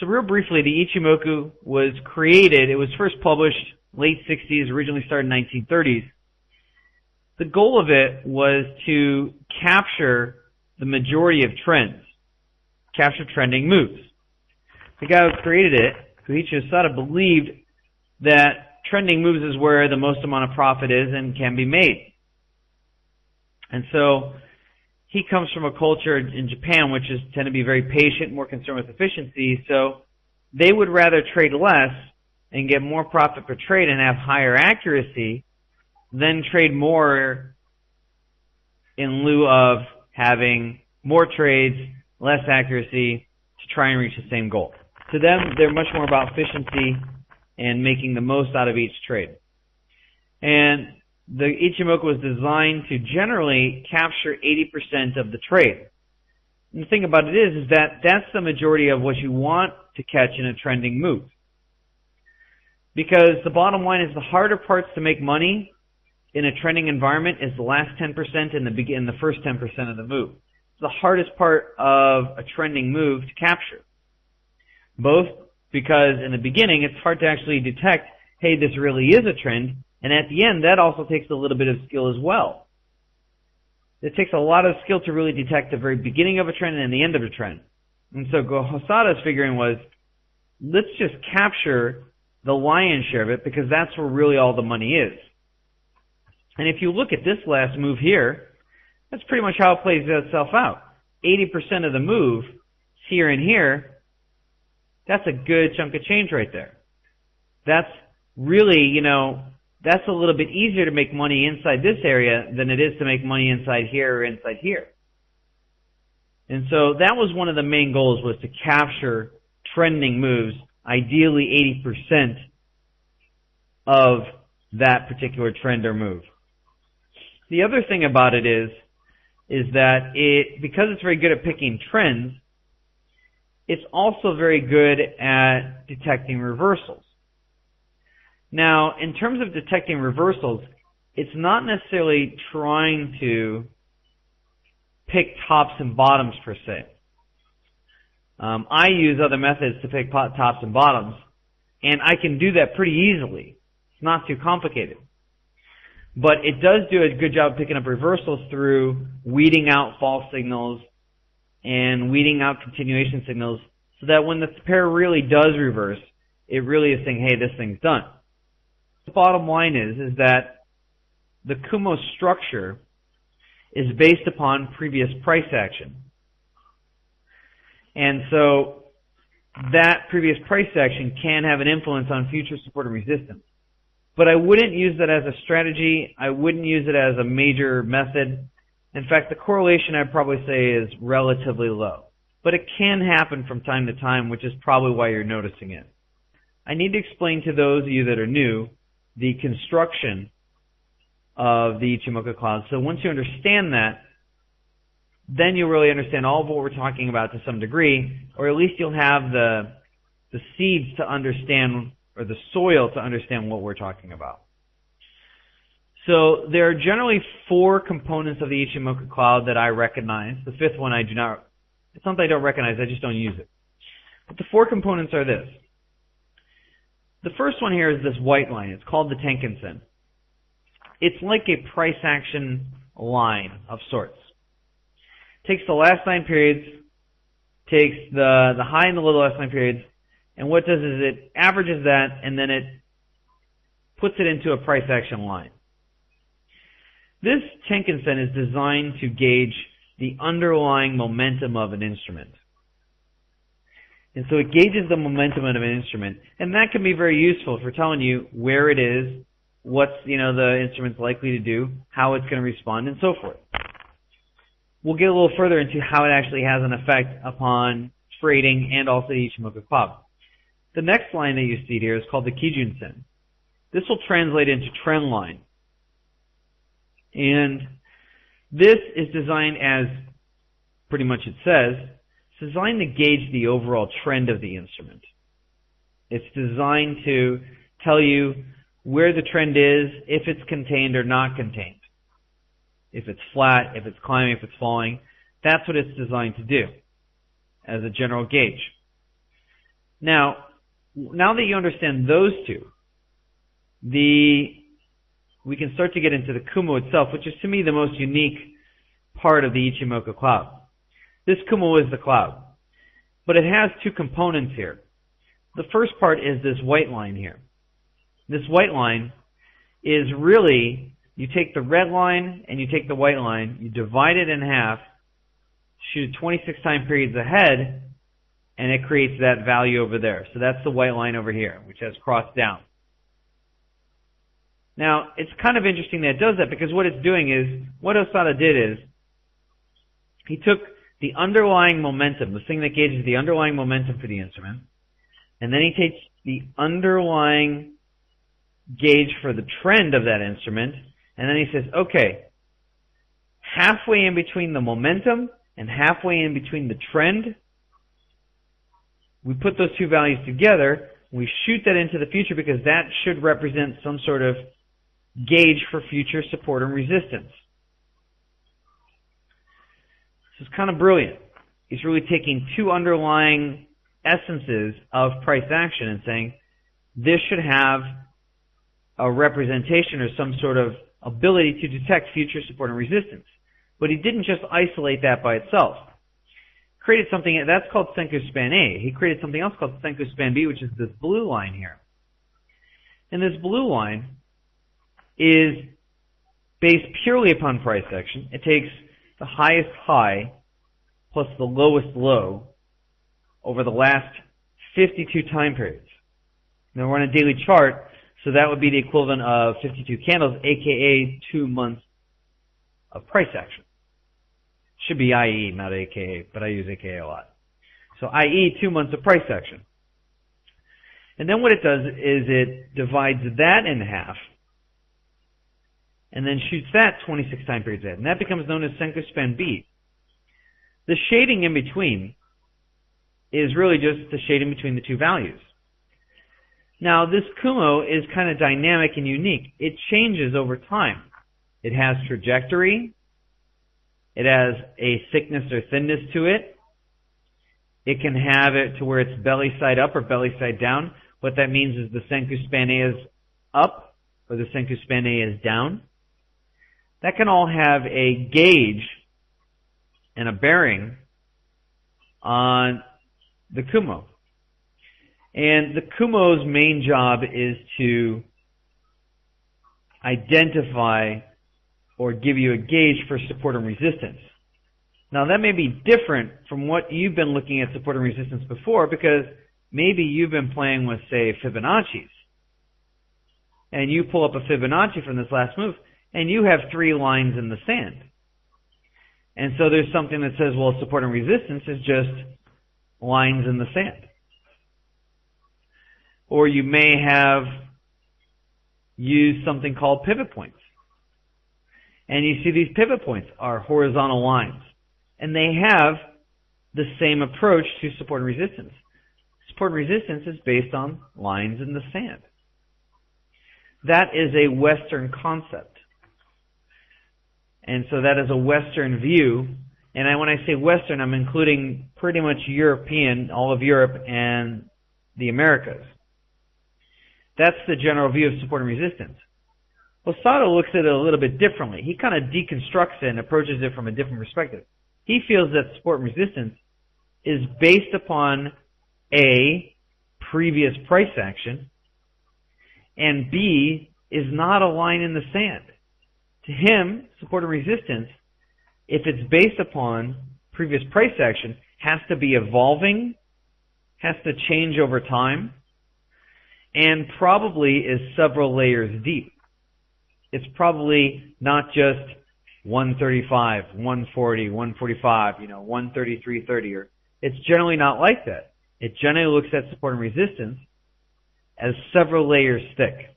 So real briefly, the Ichimoku was created, it was first published late 60s, originally started in 1930s. The goal of it was to capture the majority of trends, capture trending moves. The guy who created it, Koichi Osada, believed that trending moves is where the most amount of profit is and can be made. And so he comes from a culture in Japan which is tend to be very patient, more concerned with efficiency, so they would rather trade less and get more profit per trade and have higher accuracy than trade more in lieu of having more trades, less accuracy to try and reach the same goal. To them, they're much more about efficiency and making the most out of each trade. And the Ichimoku was designed to generally capture 80% of the trade. And the thing about it is that that's the majority of what you want to catch in a trending move. Because the bottom line is the harder parts to make money in a trending environment is the last 10% and the first 10% of the move. It's the hardest part of a trending move to capture. Both because in the beginning it's hard to actually detect, hey, this really is a trend, and at the end that also takes a little bit of skill as well. It takes a lot of skill to really detect the very beginning of a trend and the end of a trend. And so Hosada's figuring was, let's just capture the lion's share of it because that's where really all the money is. And if you look at this last move here, that's pretty much how it plays itself out. 80% of the move is here and here. That's a good chunk of change right there. That's really, that's a little bit easier to make money inside this area than it is to make money inside here or inside here. And so that was one of the main goals, was to capture trending moves, ideally 80% of that particular trend or move. The other thing about it is that because it's very good at picking trends, it's also very good at detecting reversals. Now, in terms of detecting reversals, it's not necessarily trying to pick tops and bottoms per se. I use other methods to pick tops and bottoms, and I can do that pretty easily. It's not too complicated. But it does do a good job of picking up reversals through weeding out false signals and weeding out continuation signals so that when the pair really does reverse, it really is saying, hey, this thing's done. The bottom line is that the Kumo structure is based upon previous price action. And so that previous price action can have an influence on future support and resistance. But I wouldn't use that as a strategy. I wouldn't use it as a major method. In fact, the correlation I'd probably say is relatively low. But it can happen from time to time, which is probably why you're noticing it. I need to explain to those of you that are new the construction of the Ichimoku cloud. So once you understand that, then you'll really understand all of what we're talking about to some degree, or at least you'll have the seeds to understand, or the soil to understand what we're talking about. So there are generally 4 components of the Ichimoku cloud that I recognize. The 5th one I do not. It's not that I don't recognize, I just don't use it. But the 4 components are this. The first one here is this white line. It's called the Tenkan-sen. It's like a price action line of sorts. Takes the last 9 periods, takes the high and the low last 9 periods, and what it does is it averages that and then it puts it into a price action line. This Tenkan-sen is designed to gauge the underlying momentum of an instrument. And so it gauges the momentum of an instrument, and that can be very useful for telling you where it is, what's the instrument's likely to do, how it's going to respond, and so forth. We'll get a little further into how it actually has an effect upon trading and also the Ichimoku cloud. The next line that you see here is called the Kijun-sen. This will translate into trend line. And this is designed, as pretty much it says, it's designed to gauge the overall trend of the instrument. It's designed to tell you where the trend is, if it's contained or not contained. If it's flat, if it's climbing, if it's falling. That's what it's designed to do as a general gauge. Now that you understand those two, we can start to get into the Kumo itself, which is to me the most unique part of the Ichimoku cloud. This Kumo is the cloud, but it has two components here. The first part is this white line here. This white line is really, you take the red line and you take the white line, you divide it in half, shoot 26 time periods ahead, and it creates that value over there. So that's the white line over here, which has crossed down. Now, it's kind of interesting that it does that, because what it's doing is, what Osada did is, he took the underlying momentum, the thing that gauges the underlying momentum for the instrument, and then he takes the underlying gauge for the trend of that instrument, and then he says, okay, halfway in between the momentum and halfway in between the trend, we put those two values together, we shoot that into the future, because that should represent some sort of gauge for future support and resistance. This is kind of brilliant. He's really taking two underlying essences of price action and saying, this should have a representation or some sort of ability to detect future support and resistance. But he didn't just isolate that by itself. He created something that's called Senku Span A. He created something else called Senku Span B, which is this blue line here. And this blue line is based purely upon price action. It takes the highest high plus the lowest low over the last 52 time periods. Now we're on a daily chart, so that would be the equivalent of 52 candles, aka 2 months of price action. Should be IE, not AKA, but I use AKA a lot. So IE, 2 months of price action. And then what it does is it divides that in half, and then shoots that 26 time periods ahead. And that becomes known as Senku Span B. The shading in between is really just the shading between the two values. Now, this Kumo is kind of dynamic and unique. It changes over time. It has trajectory. It has a thickness or thinness to it. It can have it to where it's belly side up or belly side down. What that means is the Senku Span A is up or the Senku Span A is down. That can all have a gauge and a bearing on the Kumo. And the Kumo's main job is to identify or give you a gauge for support and resistance. Now that may be different from what you've been looking at support and resistance before, because maybe you've been playing with, say, Fibonacci's. And you pull up a Fibonacci from this last move, and you have 3 lines in the sand. And so there's something that says, well, support and resistance is just lines in the sand. Or you may have used something called pivot points. And you see these pivot points are horizontal lines. And they have the same approach to support and resistance. Support and resistance is based on lines in the sand. That is a Western concept. And so that is a Western view. And when I say Western, I'm including pretty much European, all of Europe and the Americas. That's the general view of support and resistance. Osada looks at it a little bit differently. He kind of deconstructs it and approaches it from a different perspective. He feels that support and resistance is based upon A, previous price action, and B, is not a line in the sand. To him, support and resistance, if it's based upon previous price action, has to be evolving, has to change over time, and probably is several layers deep. It's probably not just 135, 140, 145, 133.30. Or it's generally not like that. It generally looks at support and resistance as several layers thick.